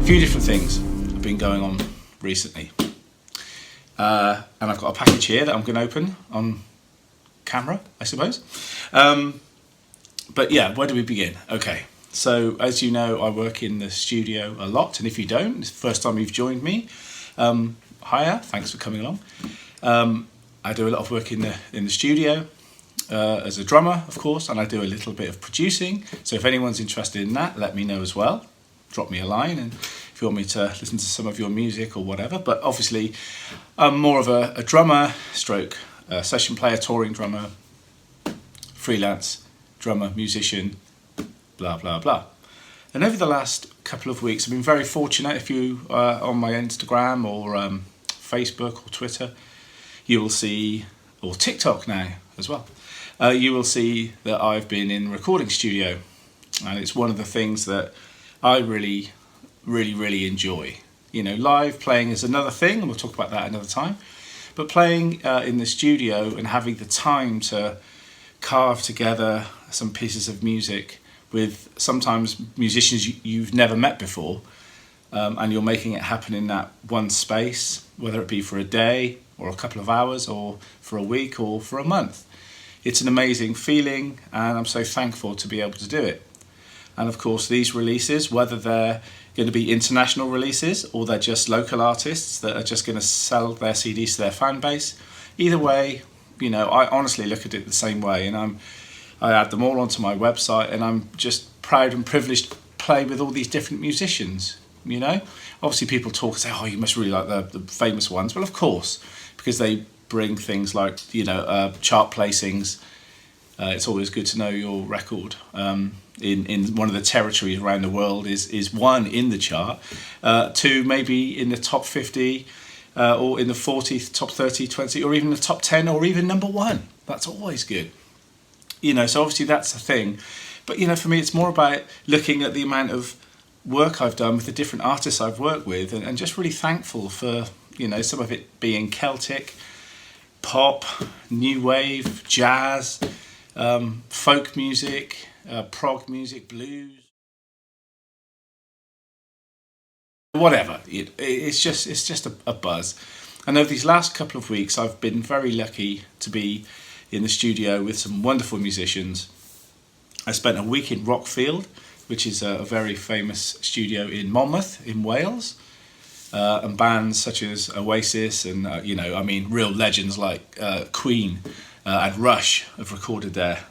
few different things have been going on recently. And I've got a package here that I'm going to open on camera, I suppose. But yeah, where do we begin? Okay, so as you know, I work in the studio a lot, and if you don't, it's the first time you've joined me, hiya, thanks for coming along. I do a lot of work in the studio as a drummer, of course, and I do a little bit of producing. So if anyone's interested in that, let me know as well. Drop me a line, and if you want me to listen to some of your music or whatever. But obviously, I'm more of a drummer, stroke session player, touring drummer, freelance drummer, musician, blah blah blah. And over the last couple of weeks, I've been very fortunate. If you are on my Instagram or Facebook or Twitter, you will see, or TikTok now as well, you will see that I've been in recording studio, and it's one of the things that I really enjoy. You know, live playing is another thing, and we'll talk about that another time. But playing in the studio and having the time to carve together some pieces of music with sometimes musicians you've never met before, and you're making it happen in that one space, whether it be for a day or a couple of hours or for a week or for a month. It's an amazing feeling, and I'm so thankful to be able to do it. And of course, these releases, whether they're going to be international releases or they're just local artists that are just going to sell their CDs to their fan base, either way, you know, I honestly look at it the same way, and I add them all onto my website, and I'm just proud and privileged to play with all these different musicians. You know, obviously people talk and say, "Oh, you must really like the famous ones." Well, of course, because they bring things like, you know, chart placings. It's always good to know your record in one of the territories around the world is one in the chart, two maybe in the top 50, or in the 40, top 30, 20, or even the top 10, or even number one. That's always good. You know, so obviously that's the thing. But, you know, for me, it's more about looking at the amount of work I've done with the different artists I've worked with, and just really thankful for, you know, some of it being Celtic, pop, new wave, jazz, folk music, prog music, blues, whatever. It's just a buzz. And over these last couple of weeks, I've been very lucky to be in the studio with some wonderful musicians. I spent a week in Rockfield, which is a very famous studio in Monmouth in Wales, and bands such as Oasis and you know, I mean, real legends like Queen and Rush have recorded there.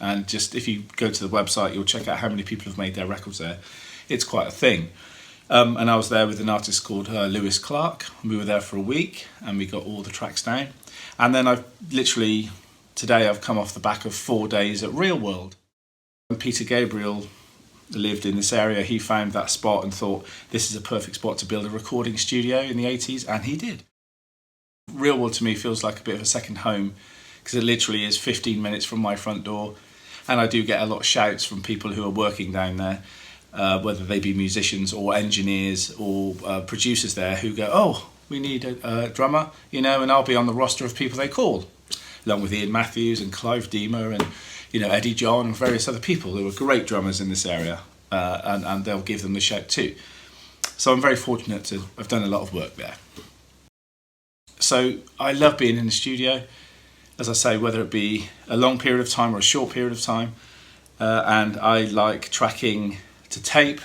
And just if you go to the website, you'll check out how many people have made their records there. It's quite a thing. And I was there with an artist called Lewis Clark. We were there for a week, and we got all the tracks down. And then today I've come off the back of 4 days at Real World. When Peter Gabriel lived in this area, he found that spot and thought, this is a perfect spot to build a recording studio in the 80s, and he did. Real World to me feels like a bit of a second home, because it literally is 15 minutes from my front door, and I do get a lot of shouts from people who are working down there, whether they be musicians or engineers or producers there, who go, "Oh, we need a drummer," you know, and I'll be on the roster of people they call, along with Ian Matthews and Clive Deemer and, you know, Eddie John and various other people who are great drummers in this area, and they'll give them the shout too. So I'm very fortunate to have done a lot of work there. So I love being in the studio, as I say, whether it be a long period of time or a short period of time, and I like tracking to tape,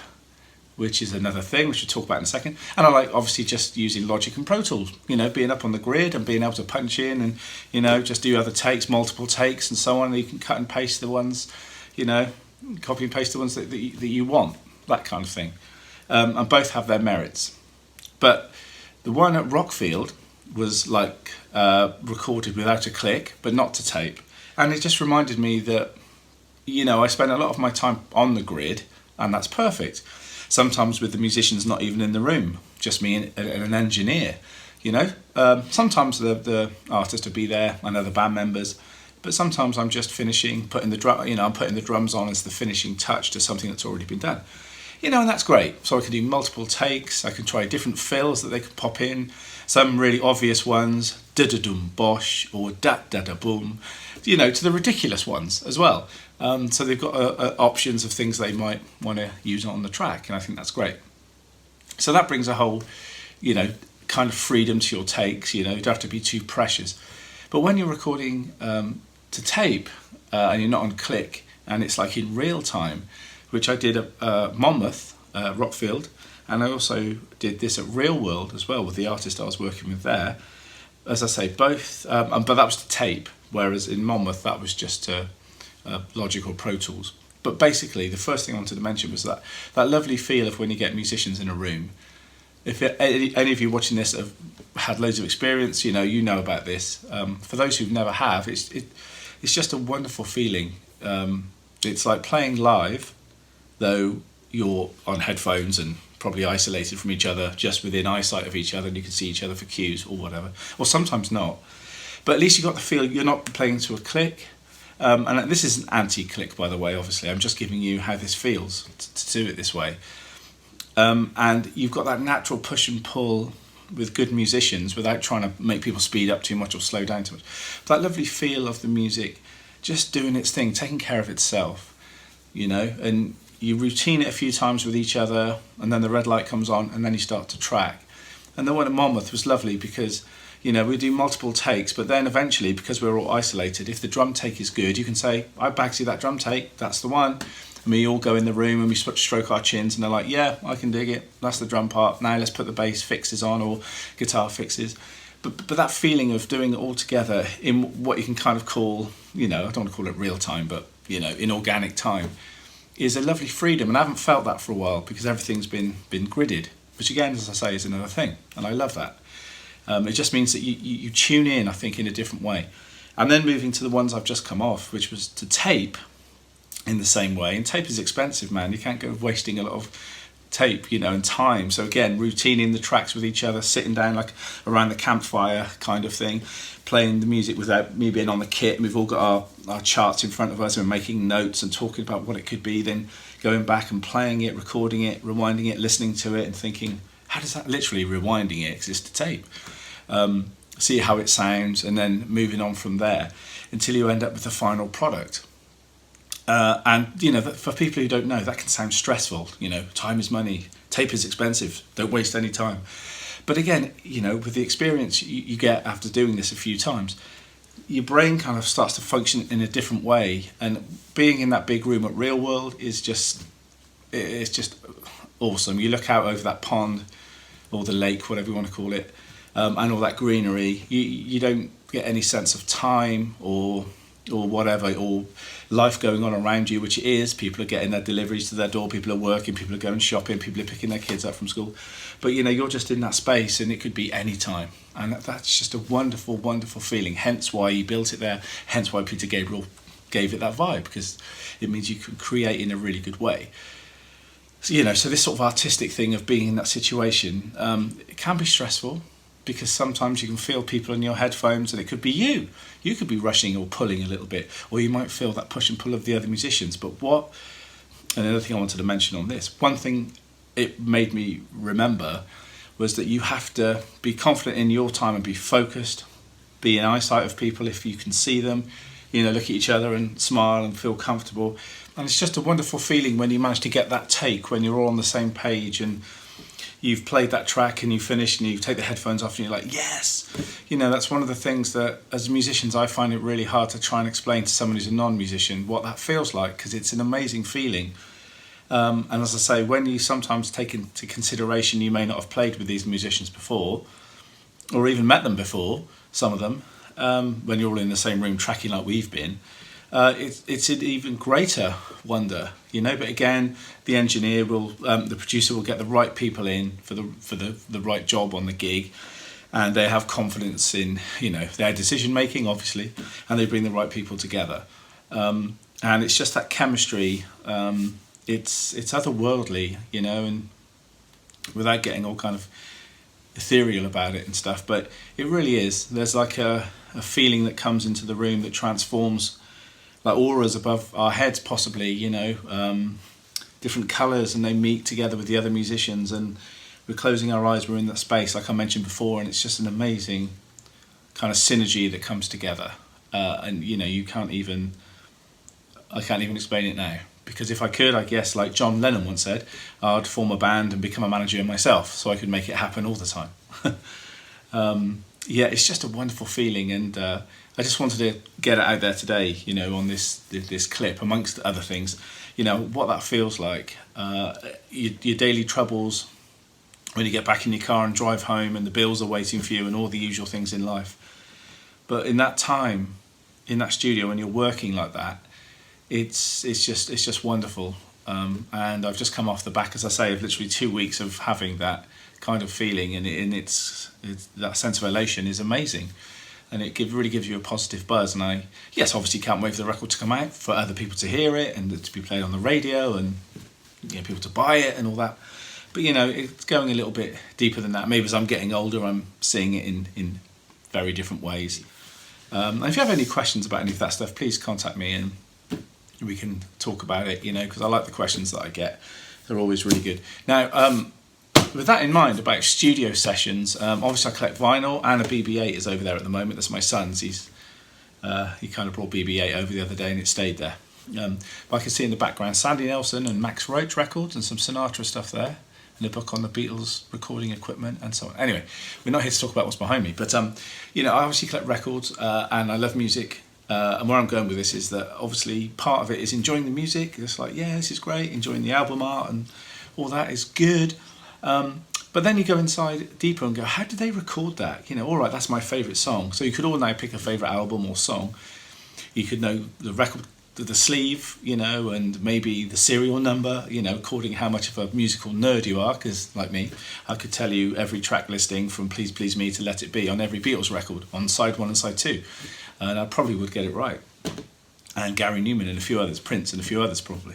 which is another thing which we'll talk about in a second. And I like obviously just using Logic and Pro Tools, you know, being up on the grid and being able to punch in and, you know, just do other takes, multiple takes and so on. And you can cut and paste the ones, you know, copy and paste the ones that you want, that kind of thing. And both have their merits. But the one at Rockfield was like recorded without a click, but not to tape. And it just reminded me that, you know, I spend a lot of my time on the grid, and that's perfect. Sometimes with the musicians not even in the room, just me and an engineer, you know. Sometimes the artist will be there and other band members, but sometimes I'm just finishing, putting the drums on as the finishing touch to something that's already been done. You know, and that's great. So I can do multiple takes, I can try different fills that they can pop in, some really obvious ones, da-da-dum bosh or da-da-da-boom, you know, to the ridiculous ones as well. So they've got options of things they might want to use on the track, and I think that's great. So that brings a whole, kind of freedom to your takes. You don't have to be too precious. But when you're recording to tape and you're not on click and it's like in real time, which I did at Monmouth, Rockfield, and I also did this at Real World as well with the artist I was working with there. As I say, both, but that was to tape, whereas in Monmouth that was just to Logic or Pro Tools. But basically, the first thing I wanted to mention was that lovely feel of when you get musicians in a room. If any of you watching this have had loads of experience, you know about this. For those who never have, it's just a wonderful feeling. It's like playing live, though you're on headphones and probably isolated from each other, just within eyesight of each other, and you can see each other for cues or whatever. Or sometimes not. But at least you've got the feel you're not playing to a click. And this is an anti-click, by the way, obviously. I'm just giving you how this feels to do it this way. And you've got that natural push and pull with good musicians without trying to make people speed up too much or slow down too much. That lovely feel of the music just doing its thing, taking care of itself, and you routine it a few times with each other, and then the red light comes on, and then you start to track. And the one at Monmouth was lovely because we do multiple takes, but then eventually, because we're all isolated, if the drum take is good, you can say, I Bagsy, that drum take, that's the one. And we all go in the room and we stroke our chins, and they're like, yeah, I can dig it, that's the drum part, now let's put the bass fixes on or guitar fixes. But that feeling of doing it all together in what you can kind of call, I don't want to call it real time, but, in organic time, is a lovely freedom. And I haven't felt that for a while because everything's been gridded, which again, as I say, is another thing. And I love that. It just means that you tune in, I think, in a different way. And then moving to the ones I've just come off, which was to tape in the same way. And tape is expensive, man. You can't go wasting a lot of tape, and time. So again, routining the tracks with each other, sitting down like around the campfire kind of thing, playing the music without me being on the kit. And we've all got our charts in front of us and we're making notes and talking about what it could be, then going back and playing it, recording it, rewinding it, listening to it and thinking, how does that, literally rewinding it, because it's to tape. See how it sounds, and then moving on from there until you end up with the final product. And for people who don't know, that can sound stressful. Time is money, tape is expensive, don't waste any time. But again, with the experience you get after doing this a few times, your brain kind of starts to function in a different way. And being in that big room at Real World it's just awesome. You look out over that pond or the lake, whatever you want to call it, and all that greenery. You don't get any sense of time or whatever, or life going on around you, which it is. People are getting their deliveries to their door, people are working, people are going shopping, people are picking their kids up from school. But you're just in that space, and it could be any time. And that's just a wonderful, wonderful feeling. Hence why he built it there, hence why Peter Gabriel gave it that vibe, because it means you can create in a really good way. So, so this sort of artistic thing of being in that situation, it can be stressful, because sometimes you can feel people in your headphones, and it could be you. You could be rushing or pulling a little bit, or you might feel that push and pull of the other musicians. But another thing I wanted to mention on this, one thing it made me remember was that you have to be confident in your time and be focused, be in eyesight of people if you can see them, look at each other and smile and feel comfortable. And it's just a wonderful feeling when you manage to get that take, when you're all on the same page and you've played that track and you finish and you take the headphones off and you're like, yes. That's one of the things that as musicians I find it really hard to try and explain to someone who's a non-musician what that feels like, because it's an amazing feeling. And as I say, when you sometimes take into consideration you may not have played with these musicians before, or even met them before, some of them, when you're all in the same room tracking like we've been, it's an even greater wonder, But again, the engineer the producer will get the right people in for the right job on the gig, and they have confidence in their decision making, obviously, and they bring the right people together, and it's just that chemistry. It's otherworldly, and without getting all kind of ethereal about it and stuff, but it really is. There's like a feeling that comes into the room that transforms, like auras above our heads possibly, different colours, and they meet together with the other musicians, and we're closing our eyes, we're in that space like I mentioned before, and it's just an amazing kind of synergy that comes together, and you can't even I can't even explain it now. Because if I could, I guess, like John Lennon once said, I'd form a band and become a manager myself, so I could make it happen all the time. Yeah, it's just a wonderful feeling, and I just wanted to get it out there today, you know, on this clip, amongst other things, you know, what that feels like. Your daily troubles when you get back in your car and drive home, and the bills are waiting for you, and all the usual things in life. But in that time, in that studio, when you're working like that, it's just wonderful. And I've just come off the back, as I say, of literally 2 weeks of having that kind of feeling, and it's that sense of elation is amazing, and it really gives you a positive buzz. And I, yes, obviously can't wait for the record to come out, for other people to hear it, and to be played on the radio, and, you know, people to buy it and all that. But, you know, it's going a little bit deeper than that. Maybe as I'm getting older, I'm seeing it in very different ways. And if you have any questions about any of that stuff, please contact me and we can talk about it, you know, because I like the questions that I get. They're always really good. Now, with that in mind, about studio sessions, obviously I collect vinyl, and a BB-8 is over there at the moment. That's my son's. He kind of brought BB-8 over the other day, and it stayed there. But I can see in the background Sandy Nelson and Max Roach records, and some Sinatra stuff there, and a book on the Beatles recording equipment and so on. Anyway, we're not here to talk about what's behind me, but you know, I obviously collect records, and I love music. And where I'm going with this is that obviously part of it is enjoying the music. It's like, yeah, this is great, enjoying the album art and all that is good. But then you go inside deeper and go, how did they record that? You know, all right, that's my favourite song. So you could all now pick a favourite album or song. You could know the record, the sleeve, you know, and maybe the serial number, you know, according how much of a musical nerd you are, because like me, I could tell you every track listing from Please Please Me to Let It Be on every Beatles record, on side 1 and side 2. And I probably would get it right. And Gary Newman and a few others, Prince and a few others probably.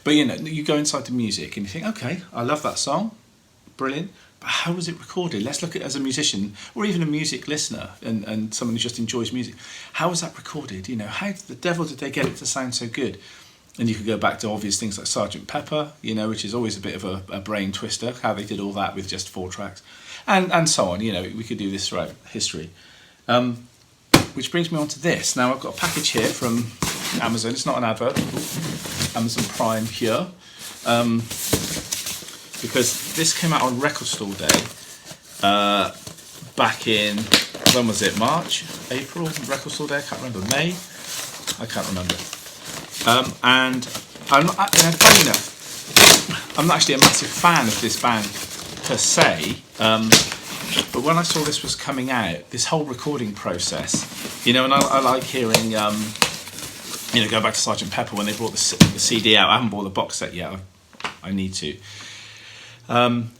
But, you know, you go inside the music and you think, okay, I love that song, brilliant, but how was it recorded? Let's look at it as a musician, or even a music listener, and someone who just enjoys music. How was that recorded? You know, how the devil did they get it to sound so good? And you could go back to obvious things like Sgt. Pepper, you know, which is always a bit of a brain twister, how they did all that with just 4 tracks, and so on. You know, we could do this throughout history. Which brings me on to this. Now, I've got a package here from Amazon. It's not an advert. Amazon Prime here. Because this came out on Record Store Day back in, when was it? March? April? Record Store Day? I can't remember. May? I can't remember. And I'm not, funny enough, I'm not actually a massive fan of this band per se. But when I saw this was coming out, this whole recording process, you know, and I like hearing, you know, go back to Sgt. Pepper when they brought the CD out. I haven't bought the box set yet. I need to.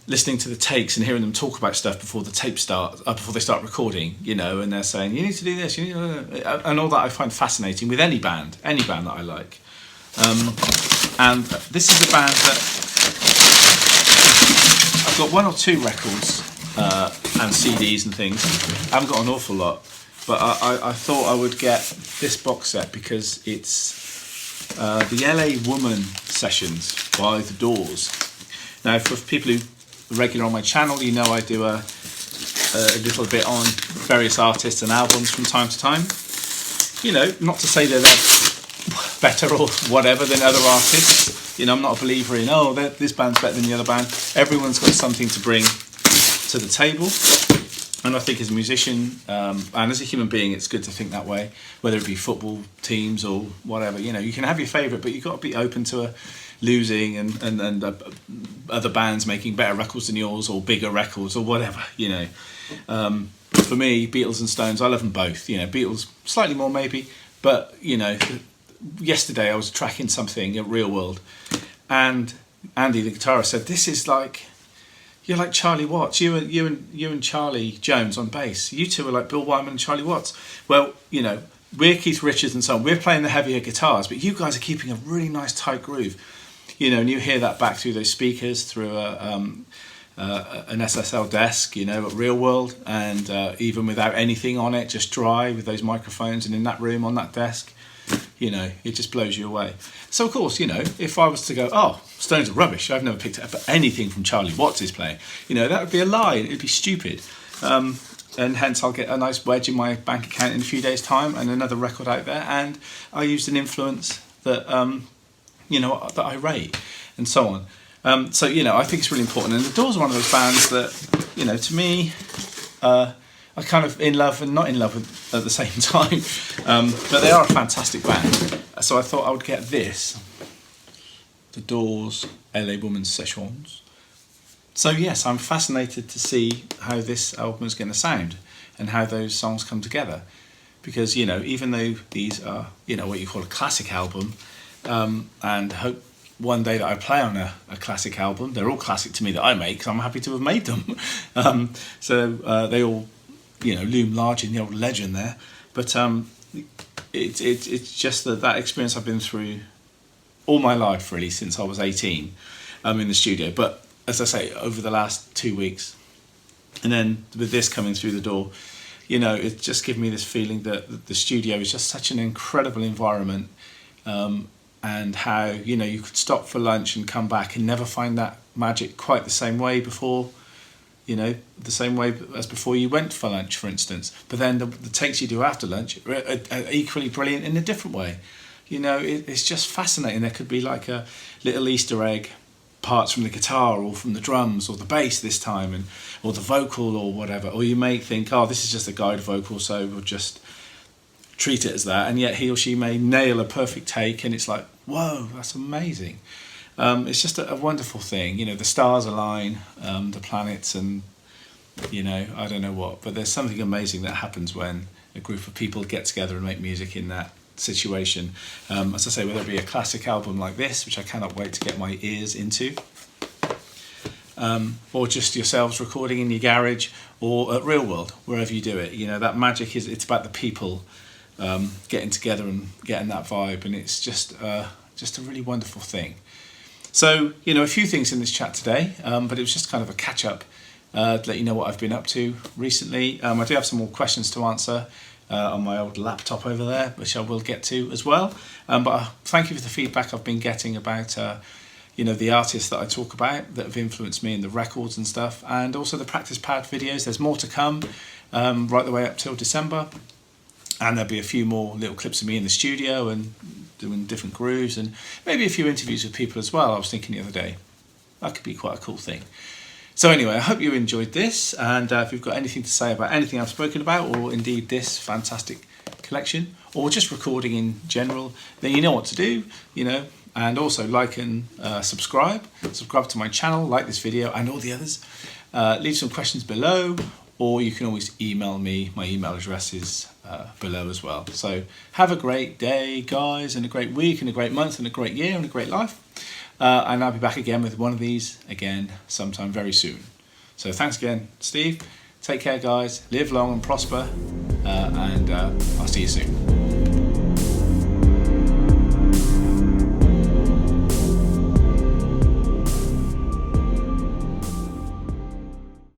Listening to the takes and hearing them talk about stuff before the tape starts, before they start recording, you know, and they're saying, you need to do this, you need to, and all that I find fascinating with any band that I like. And this is a band that I've got 1 or 2 records and CDs and things. I haven't got an awful lot, but I thought I would get this box set because it's the LA Woman Sessions by The Doors. Now, for people who are regular on my channel, you know I do a little bit on various artists and albums from time to time. You know, not to say that they're better or whatever than other artists. You know, I'm not a believer in, oh, this band's better than the other band. Everyone's got something to bring to the table. And I think as a musician and as a human being, it's good to think that way, whether it be football teams or whatever. You know, you can have your favourite, but you've got to be open to losing and other bands making better records than yours or bigger records or whatever, you know. For me, Beatles and Stones, I love them both. You know, Beatles slightly more maybe, but, you know, yesterday I was tracking something at Real World and Andy, the guitarist, said, this is like... You're like Charlie Watts. You and Charlie Jones on bass. You two are like Bill Wyman and Charlie Watts. Well, you know, we're Keith Richards and so on. We're playing the heavier guitars, but you guys are keeping a really nice tight groove. You know, and you hear that back through those speakers, through an SSL desk, you know, at Real World, and even without anything on it, just dry with those microphones, and in that room on that desk, you know, it just blows you away. So, of course, you know, if I was to go, oh, Stones are rubbish, I've never picked up anything from Charlie Watts' playing, you know, that would be a lie, it would be stupid. And hence I'll get a nice wedge in my bank account in a few days' time and another record out there, and I used an influence that that I rate, and so on. So I think it's really important. And the Doors are one of those bands that to me, are kind of in love and not in love with at the same time. But they are a fantastic band. So I thought I would get this, the Doors LA Woman Sessions. So yes, I'm fascinated to see how this album is going to sound and how those songs come together. Because, even though these are, what you call a classic album, and hope one day that I play on a classic album, they're all classic to me that I make, because I'm happy to have made them. So they all, loom large in the old legend there. But it's just that experience I've been through all my life, really, since I was 18 in the studio. But as I say, over the last 2 weeks, and then with this coming through the door, it just gives me this feeling that the studio is just such an incredible environment, and how you could stop for lunch and come back and never find that magic quite the same way before, the same way as before you went for lunch, for instance. But then the takes you do after lunch are equally brilliant in a different way. It's just fascinating. There could be like a little Easter egg, parts from the guitar or from the drums or the bass this time, or the vocal or whatever. Or you may think, oh, this is just a guide vocal, so we'll just treat it as that. And yet he or she may nail a perfect take, and it's like, whoa, that's amazing. It's just a wonderful thing. The stars align, the planets, and I don't know what, but there's something amazing that happens when a group of people get together and make music in that situation. As I say, whether it be a classic album like this, which I cannot wait to get my ears into, or just yourselves recording in your garage, or at Real World, wherever you do it. That magic it's about the people getting together and getting that vibe, and it's just a really wonderful thing. So a few things in this chat today, but it was just kind of a catch up to let you know what I've been up to recently. I do have some more questions to answer on my old laptop over there, which I will get to as well. But thank you for the feedback I've been getting about the artists that I talk about that have influenced me in the records and stuff, and also the practice pad videos. There's more to come right the way up till December, and there'll be a few more little clips of me in the studio and doing different grooves, and maybe a few interviews with people as well. I was thinking the other day that could be quite a cool thing. So anyway, I hope you enjoyed this, and if you've got anything to say about anything I've spoken about, or indeed this fantastic collection, or just recording in general, then you know what to do, and also like and subscribe to my channel, like this video and all the others. Leave some questions below, or you can always email me. My email address is below as well. So have a great day, guys, and a great week, and a great month, and a great year, and a great life. And I'll be back again with one of these again sometime very soon. So thanks again, Steve. Take care, guys. Live long and prosper, and I'll see you soon.